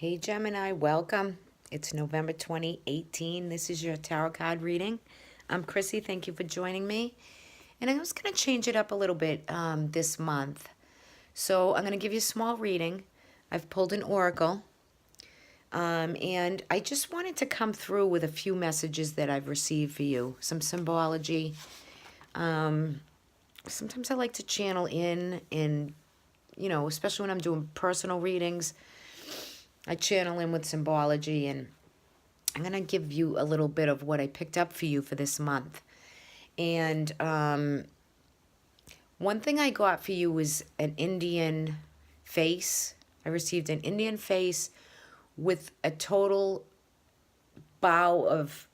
Hey Gemini, welcome. It's November 2018. This is your tarot card reading. I'm Chrissy. Thank you for joining me. And I was going to change it up a little bit this month. So I'm going to give you a small reading. I've pulled an oracle. And I just wanted to come through with a few messages that I've received for you. Some symbology. Sometimes I like to channel in, especially when I'm doing personal readings. I channel in with symbology, and I'm going to give you a little bit of what I picked up for you for this month. And one thing I got for you was an Indian face. I received an Indian face with a total bow of,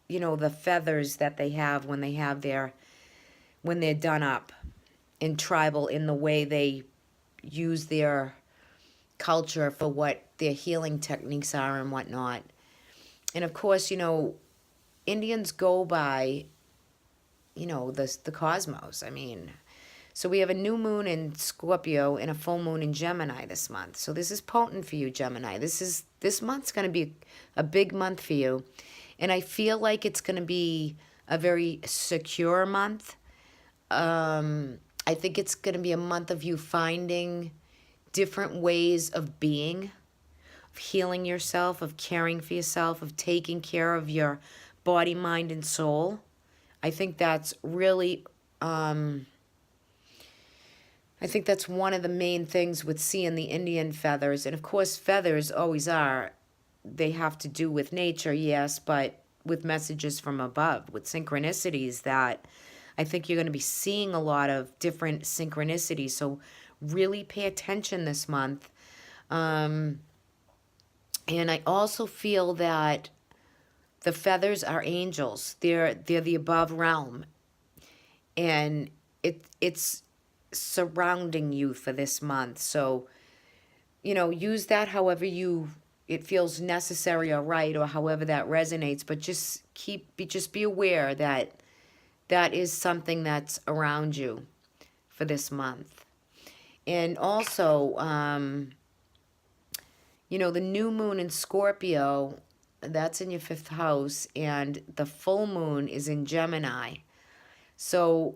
the feathers that they have when they're done up in tribal, in the way they use their culture for what their healing techniques are and whatnot. And of course, Indians go by, the cosmos. I mean, so we have a new moon in Scorpio and a full moon in Gemini this month. So this is potent for you, Gemini. This month's going to be a big month for you. And I feel like it's going to be a very secure month. I think it's going to be a month of you finding different ways of being, of healing yourself, of caring for yourself, of taking care of your body, mind, and soul. I think that's really, I think that's one of the main things with seeing the Indian feathers. And of course, feathers always are, they have to do with nature, yes, but with messages from above, with synchronicities that I think you're going to be seeing a lot of different synchronicities. So really pay attention this month. And I also feel that the feathers are angels. They're the above realm. And it's surrounding you for this month. So, use that however it feels necessary or right, or however that resonates. But just be aware that that is something that's around you for this month. And also, the new moon in Scorpio, that's in your 5th house, and the full moon is in Gemini. So,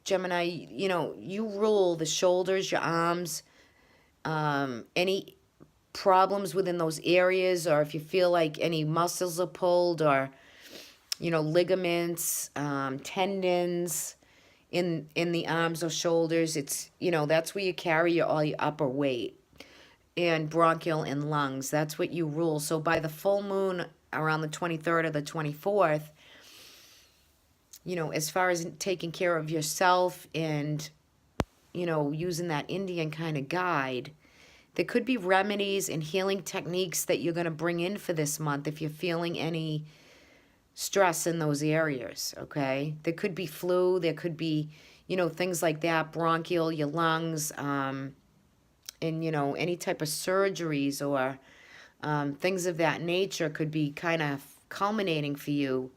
Gemini, you rule the shoulders, your arms, any problems within those areas, or if you feel like any muscles are pulled, or, ligaments, tendons, in the arms or shoulders, it's, that's where you carry all your upper weight, and bronchial and lungs, that's what you rule. So by the full moon around the 23rd or the 24th, as far as taking care of yourself and, using that Indian kind of guide, there could be remedies and healing techniques that you're going to bring in for this month if you're feeling any stress in those areas, okay? There could be flu, there could be, things like that, bronchial, your lungs, and, any type of surgeries or things of that nature could be kind of culminating for you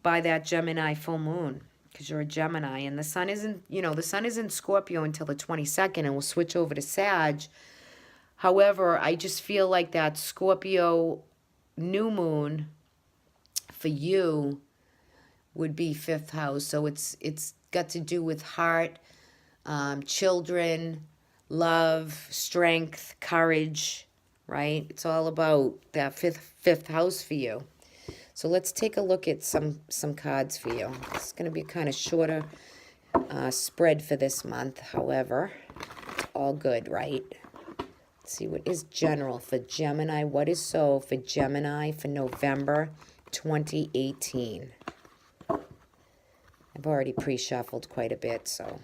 by that Gemini full moon, because you're a Gemini, and the sun is in Scorpio until the 22nd, and we'll switch over to Sag. However, I just feel like that Scorpio new moon for you would be 5th house. So it's got to do with heart, children, love, strength, courage, right? It's all about that fifth house for you. So let's take a look at some cards for you. It's going to be kind of shorter spread for this month. However, it's all good, right? Let's see what is general for Gemini. What is so for Gemini for November 2018? I've already pre-shuffled quite a bit, so.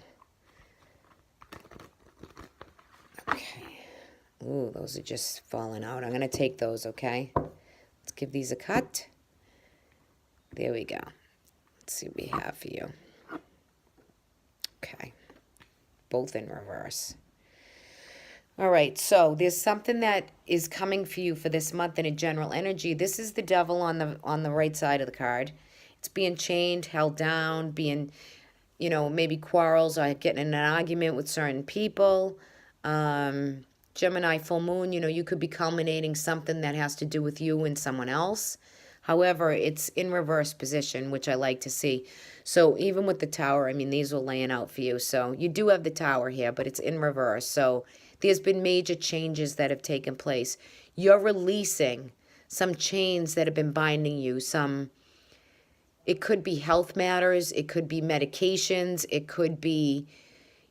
Okay. Ooh, those are just falling out. I'm going to take those, okay? Let's give these a cut. There we go. Let's see what we have for you. Okay. Both in reverse. All right, so there's something that is coming for you for this month in a general energy. This is the devil on the right side of the card. It's being chained, held down, being, maybe quarrels or getting in an argument with certain people. Gemini full moon, you could be culminating something that has to do with you and someone else. However, it's in reverse position, which I like to see. So even with the tower, I mean, these are laying out for you. So you do have the tower here, but it's in reverse. So there's been major changes that have taken place. You're releasing some chains that have been binding you. It could be health matters. It could be medications. It could be,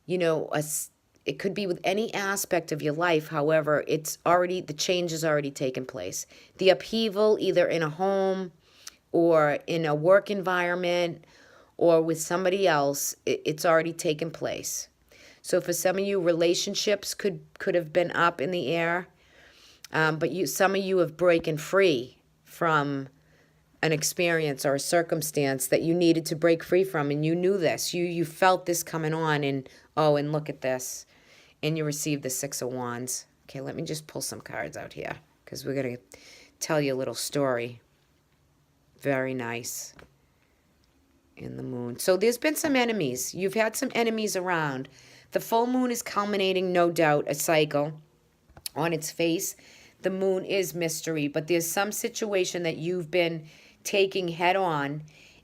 it could be with any aspect of your life. However, the change has already taken place. The upheaval, either in a home or in a work environment or with somebody else, it's already taken place. So for some of you, relationships could have been up in the air, but some of you have broken free from an experience or a circumstance that you needed to break free from, and you knew this. You felt this coming on, and look at this. And you received the Six of Wands. Okay, let me just pull some cards out here because we're going to tell you a little story. Very nice. In the moon. So there's been some enemies. You've had some enemies around. The full moon is culminating, no doubt, a cycle. On its face, the moon is mystery, but there's some situation that you've been taking head on,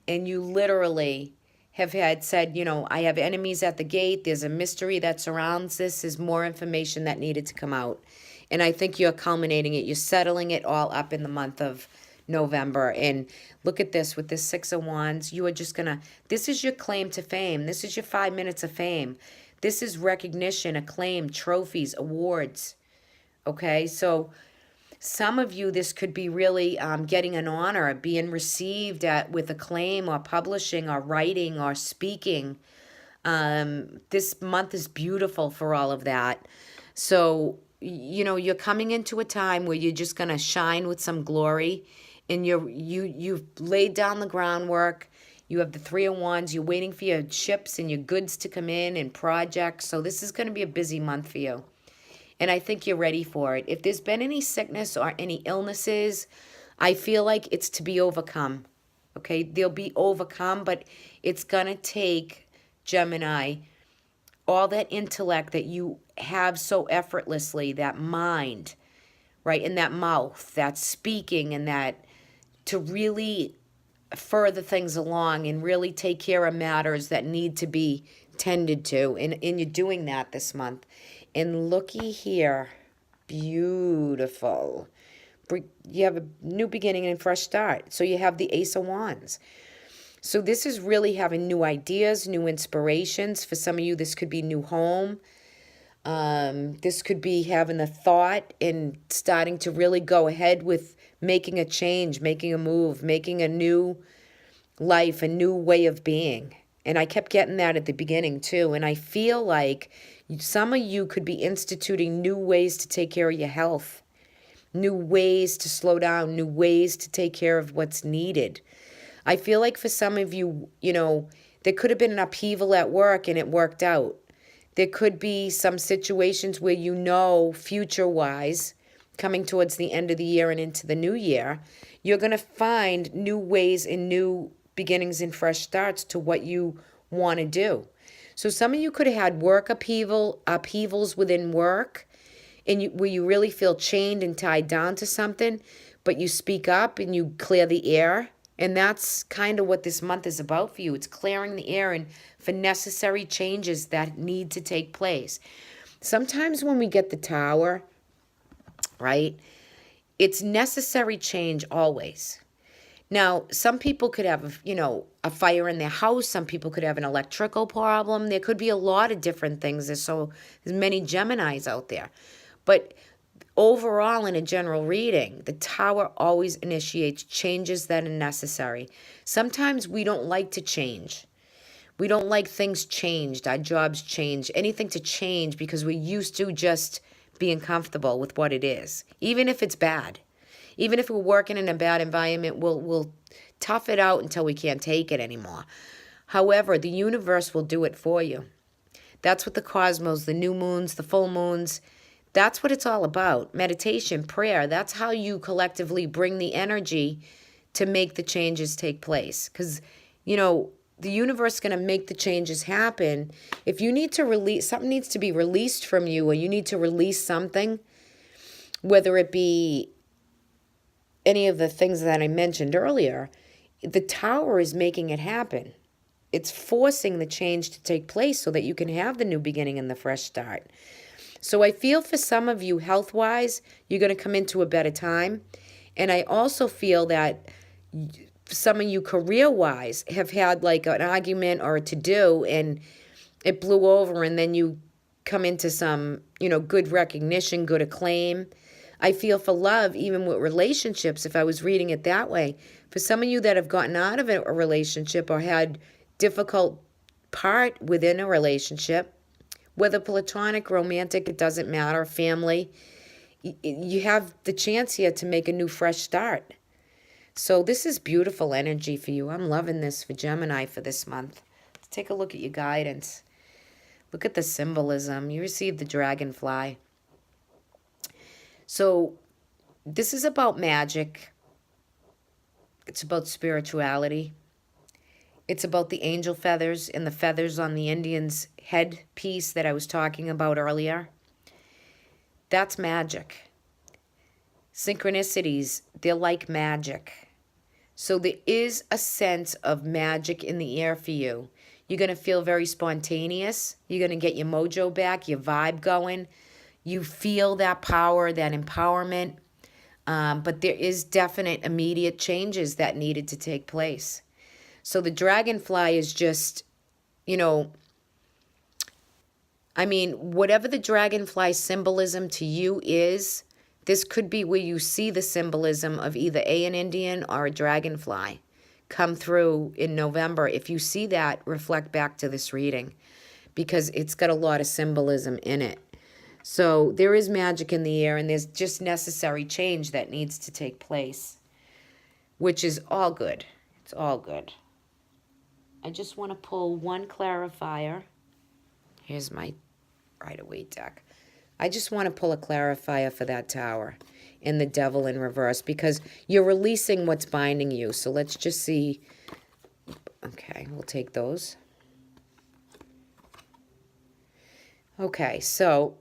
and you literally have said, I have enemies at the gate. There's a mystery that surrounds this. There's more information that needed to come out. And I think you're culminating it. You're settling it all up in the month of November. And look at this with this Six of Wands. You are just this is your claim to fame. This is your 5 minutes of fame. This is recognition, acclaim, trophies, awards. Okay, so some of you, this could be really getting an honor, being received with acclaim or publishing or writing or speaking. This month is beautiful for all of that. So, you're coming into a time where you're just going to shine with some glory, and you've laid down the groundwork. You have the Three of Wands. You're waiting for your ships and your goods to come in and projects. So this is going to be a busy month for you. And I think you're ready for it. If there's been any sickness or any illnesses, I feel like it's to be overcome. Okay, they'll be overcome, but it's going to take, Gemini, all that intellect that you have so effortlessly, that mind, right, and that mouth, that speaking, and that to really further things along and really take care of matters that need to be tended to. And you're doing that this month. And looky here, beautiful. You have a new beginning and fresh start. So you have the Ace of Wands. So this is really having new ideas, new inspirations. For some of you, this could be new home. This could be having a thought and starting to really go ahead with making a change, making a move, making a new life, a new way of being. And I kept getting that at the beginning too. And I feel like some of you could be instituting new ways to take care of your health, new ways to slow down, new ways to take care of what's needed. I feel like for some of you, there could have been an upheaval at work and it worked out. There could be some situations where future-wise, coming towards the end of the year and into the new year, you're going to find new ways and new beginnings and fresh starts to what you want to do. So some of you could have had work upheavals within work, and where you really feel chained and tied down to something, but you speak up and you clear the air. And that's kind of what this month is about for you. It's clearing the air and for necessary changes that need to take place. Sometimes when we get the Tower, right, it's necessary change always. Now, some people could have, a fire in their house. Some people could have an electrical problem. There could be a lot of different things. There's many Geminis out there. But overall, in a general reading, the Tower always initiates changes that are necessary. Sometimes we don't like to change. We don't like things changed, our jobs change, anything to change because we're used to just being comfortable with what it is, even if it's bad. Even if we're working in a bad environment, we'll tough it out until we can't take it anymore. However, the universe will do it for you. That's what the cosmos, the new moons, the full moons, that's what it's all about. Meditation, prayer, that's how you collectively bring the energy to make the changes take place. Because, the universe is going to make the changes happen. If you need to release, something needs to be released from you, or you need to release something, whether it be any of the things that I mentioned earlier, the Tower is making it happen. It's forcing the change to take place so that you can have the new beginning and the fresh start. So I feel for some of you, health-wise, you're going to come into a better time. And I also feel that some of you, career-wise, have had like an argument or a to-do, and it blew over, and then you come into some, good recognition, good acclaim. I feel for love, even with relationships, if I was reading it that way. For some of you that have gotten out of a relationship or had difficult part within a relationship, whether platonic, romantic, it doesn't matter, family, you have the chance here to make a new, fresh start. So this is beautiful energy for you. I'm loving this for Gemini for this month. Let's take a look at your guidance. Look at the symbolism. You received the dragonfly. So this is about magic. It's about spirituality. It's about the angel feathers and the feathers on the Indian's head piece that I was talking about earlier. That's magic. Synchronicities, they're like magic. So there is a sense of magic in the air for you. You're going to feel very spontaneous. You're going to get your mojo back, your vibe going. You feel that power, that empowerment. But there is definite immediate changes that needed to take place. So the dragonfly is just, whatever the dragonfly symbolism to you is, this could be where you see the symbolism of either an Indian or a dragonfly come through in November. If you see that, reflect back to this reading, because it's got a lot of symbolism in it. So there is magic in the air, and there's just necessary change that needs to take place, which is all good. It's all good. I just want to pull one clarifier. Here's my Rider-Waite deck. I just want to pull a clarifier for that Tower and the Devil in reverse, because you're releasing what's binding you. So let's just see. Okay, we'll take those. Okay, so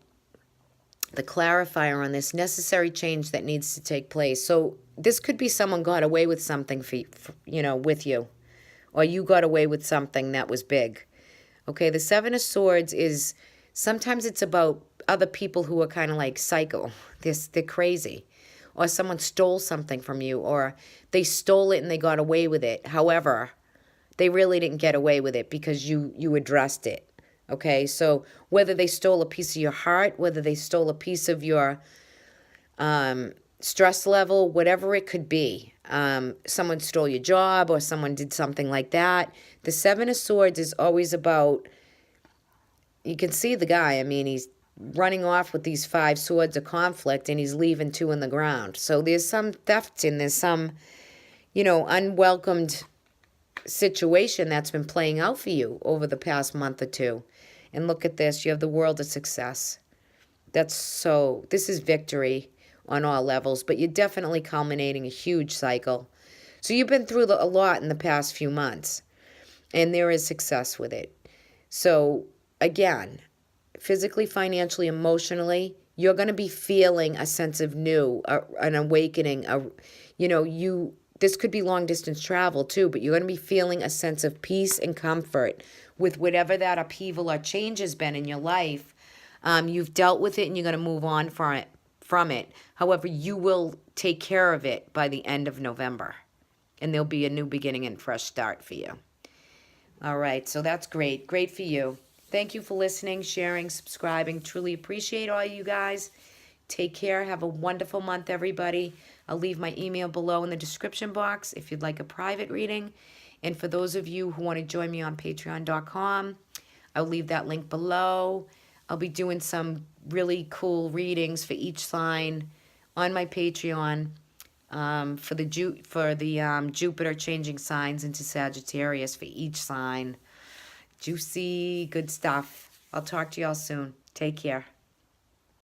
the clarifier on this, necessary change that needs to take place. So this could be someone got away with something with you, or you got away with something that was big. Okay, the Seven of Swords is, sometimes it's about other people who are kind of like psycho. They're crazy. Or someone stole something from you, or they stole it and they got away with it. However, they really didn't get away with it because you addressed it. Okay, so whether they stole a piece of your heart, whether they stole a piece of your stress level, whatever it could be. Someone stole your job, or someone did something like that. The Seven of Swords is always about, you can see the guy, he's running off with these 5 swords of conflict, and he's leaving 2 in the ground. So there's some theft, and there's some, unwelcomed situation that's been playing out for you over the past month or two. And look at this. You have the World of Success. This is victory on all levels, but you're definitely culminating a huge cycle. So you've been through a lot in the past few months, and there is success with it. So again, physically, financially, emotionally, you're going to be feeling a sense of new, an awakening. This could be long distance travel too, but you're going to be feeling a sense of peace and comfort with whatever that upheaval or change has been in your life. You've dealt with it, and you're going to move on from it. However, you will take care of it by the end of November, and there'll be a new beginning and fresh start for you. All right, so that's great. Great for you. Thank you for listening, sharing, subscribing. Truly appreciate all you guys. Take care. Have a wonderful month, everybody. I'll leave my email below in the description box if you'd like a private reading. And for those of you who want to join me on patreon.com, I'll leave that link below. I'll be doing some really cool readings for each sign on my Patreon for the Jupiter changing signs into Sagittarius for each sign. Juicy, good stuff. I'll talk to y'all soon. Take care.